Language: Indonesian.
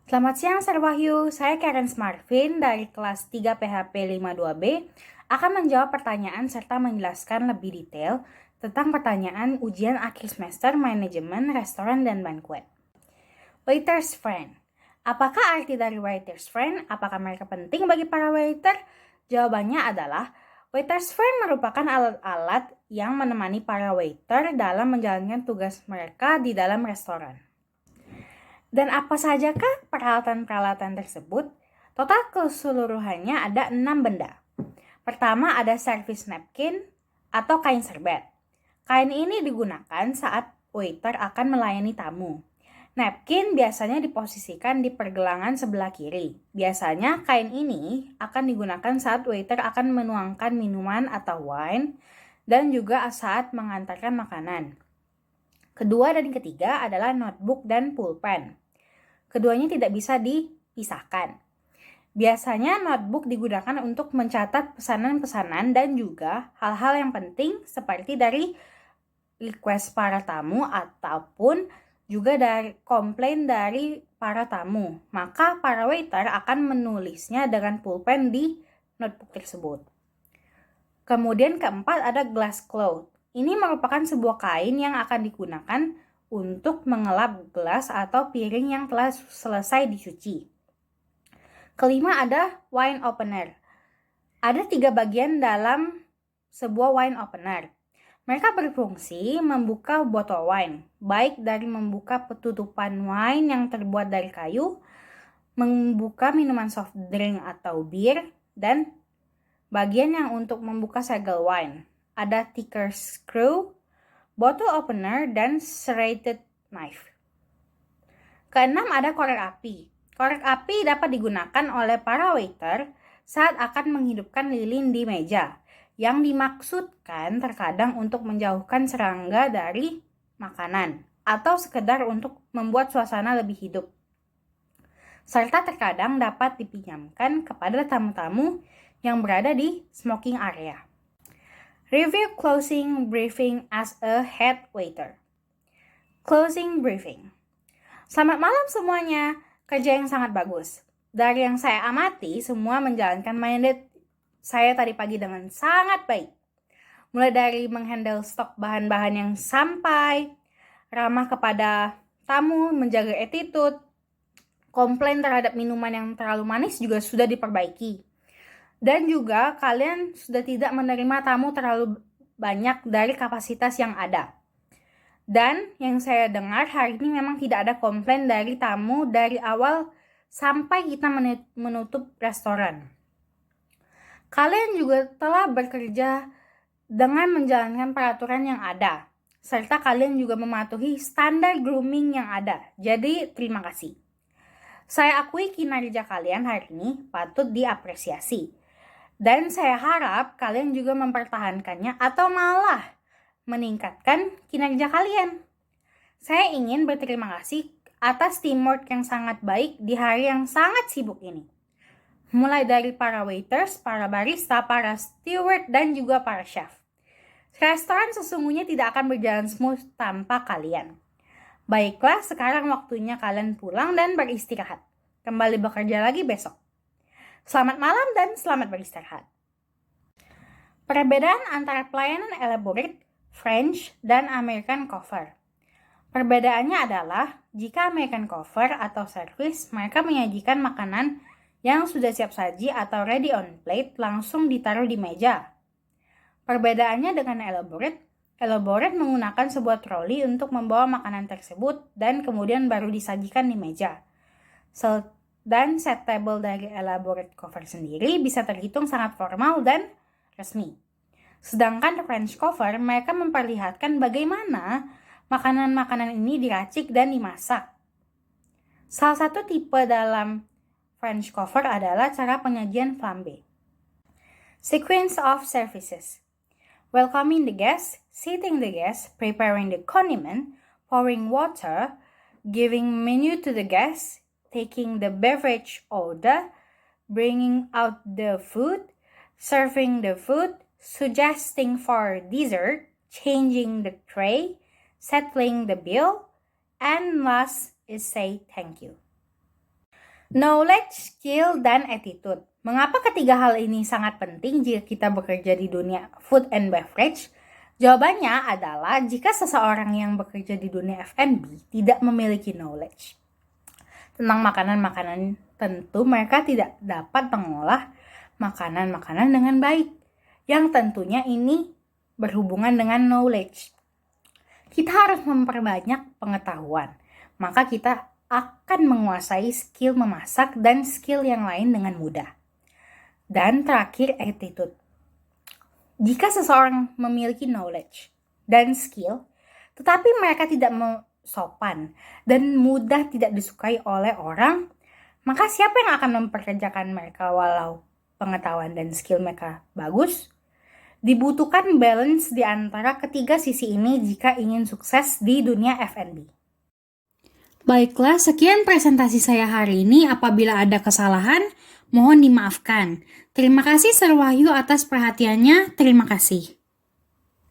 Selamat siang Sir Wahyu, saya Karen Smartvin dari kelas 3 PHP 52B akan menjawab pertanyaan serta menjelaskan lebih detail tentang pertanyaan ujian akhir semester manajemen restoran dan banquet. Waiter's friend. Apakah arti dari waiter's friend? Apakah mereka penting bagi para waiter? Jawabannya adalah waiter's friend merupakan alat-alat yang menemani para waiter dalam menjalankan tugas mereka di dalam restoran. Dan apa sajakah peralatan-peralatan tersebut? Total keseluruhannya ada 6 benda. Pertama ada service napkin atau kain serbet. Kain ini digunakan saat waiter akan melayani tamu. Napkin biasanya diposisikan di pergelangan sebelah kiri. Biasanya kain ini akan digunakan saat waiter akan menuangkan minuman atau wine dan juga saat mengantarkan makanan. Kedua dan ketiga adalah notebook dan pulpen. Keduanya tidak bisa dipisahkan. Biasanya notebook digunakan untuk mencatat pesanan-pesanan dan juga hal-hal yang penting seperti dari request para tamu ataupun juga dari komplain dari para tamu. Maka para waiter akan menulisnya dengan pulpen di notebook tersebut. Kemudian keempat ada glass cloth. Ini merupakan sebuah kain yang akan digunakan untuk mengelap gelas atau piring yang telah selesai dicuci. Kelima ada wine opener. Ada 3 bagian dalam sebuah wine opener. Mereka berfungsi membuka botol wine, baik dari membuka petutupan wine yang terbuat dari kayu, membuka minuman soft drink atau bir, dan bagian yang untuk membuka segel wine. Ada thicker screw, bottle opener, dan serrated knife. Keenam ada korek api. Korek api dapat digunakan oleh para waiter saat akan menghidupkan lilin di meja, yang dimaksudkan terkadang untuk menjauhkan serangga dari makanan, atau sekedar untuk membuat suasana lebih hidup. Serta terkadang dapat dipinjamkan kepada tamu-tamu yang berada di smoking area. Review closing briefing as a head waiter. Closing briefing. Selamat malam semuanya, kerja yang sangat bagus. Dari yang saya amati, semua menjalankan mandate saya tadi pagi dengan sangat baik. Mulai dari menghandle stok bahan-bahan yang sampai, ramah kepada tamu, menjaga attitude, komplain terhadap minuman yang terlalu manis juga sudah diperbaiki. Dan juga kalian sudah tidak menerima tamu terlalu banyak dari kapasitas yang ada. Dan yang saya dengar hari ini memang tidak ada komplain dari tamu dari awal sampai kita menutup restoran. Kalian juga telah bekerja dengan menjalankan peraturan yang ada. Serta kalian juga mematuhi standar grooming yang ada. Jadi terima kasih. Saya akui kinerja kalian hari ini patut diapresiasi. Dan saya harap kalian juga mempertahankannya atau malah meningkatkan kinerja kalian. Saya ingin berterima kasih atas teamwork yang sangat baik di hari yang sangat sibuk ini. Mulai dari para waiters, para barista, para steward, dan juga para chef. Restoran sesungguhnya tidak akan berjalan smooth tanpa kalian. Baiklah, sekarang waktunya kalian pulang dan beristirahat. Kembali bekerja lagi besok. Selamat malam dan selamat beristirahat. Perbedaan antara pelayanan elaborate, French, dan American cover. Perbedaannya adalah jika American cover atau service, mereka menyajikan makanan yang sudah siap saji atau ready on plate langsung ditaruh di meja. Perbedaannya dengan elaborate menggunakan sebuah troli untuk membawa makanan tersebut dan kemudian baru disajikan di meja. Dan set table dari elaborate cover sendiri bisa terhitung sangat formal dan resmi. Sedangkan French cover, mereka memperlihatkan bagaimana makanan-makanan ini diracik dan dimasak. Salah satu tipe dalam French cover adalah cara penyajian flambe. Sequence of services. Welcoming the guests, seating the guests, preparing the condiment, pouring water, giving menu to the guests, taking the beverage order, bringing out the food, serving the food, suggesting for dessert, changing the tray, settling the bill, and last is say thank you. Knowledge, skill, dan attitude. Mengapa ketiga hal ini sangat penting jika kita bekerja di dunia food and beverage? Jawabannya adalah jika seseorang yang bekerja di dunia F&B tidak memiliki knowledge tentang makanan-makanan, tentu mereka tidak dapat mengolah makanan-makanan dengan baik. Yang tentunya ini berhubungan dengan knowledge. Kita harus memperbanyak pengetahuan, maka kita akan menguasai skill memasak dan skill yang lain dengan mudah. Dan terakhir, attitude. Jika seseorang memiliki knowledge dan skill, tetapi mereka tidak sopan dan mudah tidak disukai oleh orang, maka siapa yang akan memperkerjakan mereka walau pengetahuan dan skill mereka bagus? Dibutuhkan balance di antara ketiga sisi ini jika ingin sukses di dunia F&B. Baiklah, sekian presentasi saya hari ini. Apabila ada kesalahan, mohon dimaafkan. Terima kasih Sir Wahyu atas perhatiannya. Terima kasih.